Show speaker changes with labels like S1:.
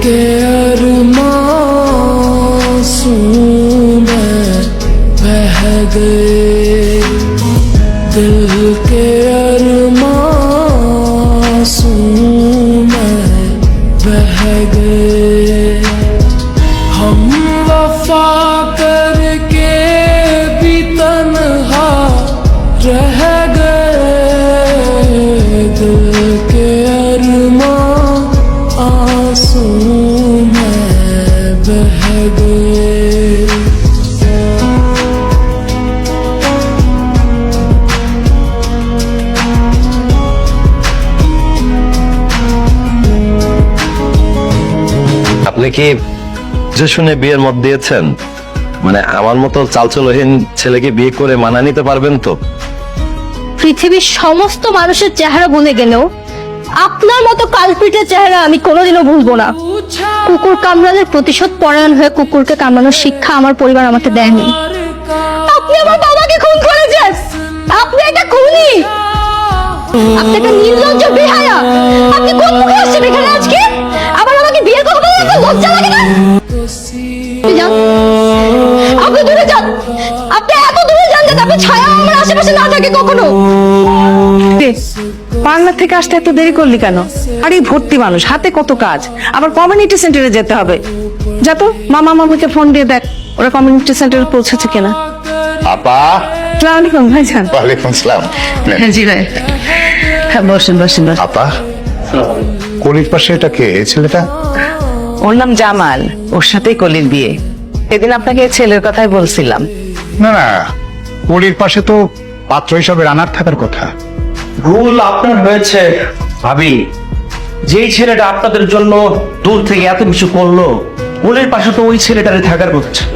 S1: के अरमासूं में बह गए, दिल के अरमासूं में बह गए। हम वफा करके भी तन्हा रह गए, दिल के अरमां आंसू में बह गए।
S2: আপনি কি যে শুনে বিয়ের মত দিয়েছেন? মানে আমার মতো চালচলহীন ছেলেকে বিয়ে করে মানায় নিতে পারবেন তো?
S3: পৃথিবীর সমস্ত মানুষের চেহারা ভুলে গেলেও আপনার মতো কালপিটের চেহারা আমি কোনোদিনও ভুলবো না। কুকুর কামড়ানোর প্রতিশোধ পরায়ণ হয়ে কুকুরকে কামড়ানোর শিক্ষা আমার পরিবার আমাকে দেয়নি। আপনি আমার বাবাকে খুন করেছেন, আপনি একটা খুনি, আপনি একটা নির্লজ্জ বেহায়া। আপনি কোন মুখে আসছেন এখানে আজকে? আবার আমাকে বিয়ের কথা বলতে আপনার লজ্জা লাগে না? আপনি যান, আপনি দূরে যান, আপনি এত দূরে যান যে আপনার ছায়া আমার আশেপাশে না থাকে কখনো।
S4: পার্লার থেকে আসতে এত দেরি করলি কেন? আর এই ভর্তি মানুষ, হাতে কত কাজ, আবার কমিউনিটি সেন্টারে যেতে হবে। যা তো মামা মামিকে ফোন দিয়ে দেখ ওরা কমিউনিটি সেন্টারে পৌঁছেছে কিনা।
S5: আপা,
S4: আসসালামু আলাইকুম ভাইজান।
S5: ওয়ালাইকুম আসসালাম।
S4: জি ভাই, হ্যাঁ বসেন বসেন বসেন।
S5: আপা, কলির পাশে এটা কে, এই ছেলেটা?
S4: ওর নাম জামাল, ওর সাথেই কলির বিয়ে। সেদিন আপনাকে ছেলের কথাই বলছিলাম।
S5: না না, কলির পাশে তো পাত্র হিসাবে রানার থাকার কথা।
S6: ভুল আপনার হয়েছে ভাবি। যেই ছেলেটা আপনাদের জন্য দূর থেকে এত কিছু করলো, ওলের পাশে তো ওই ছেলেটারে থাকার কথা ছিল।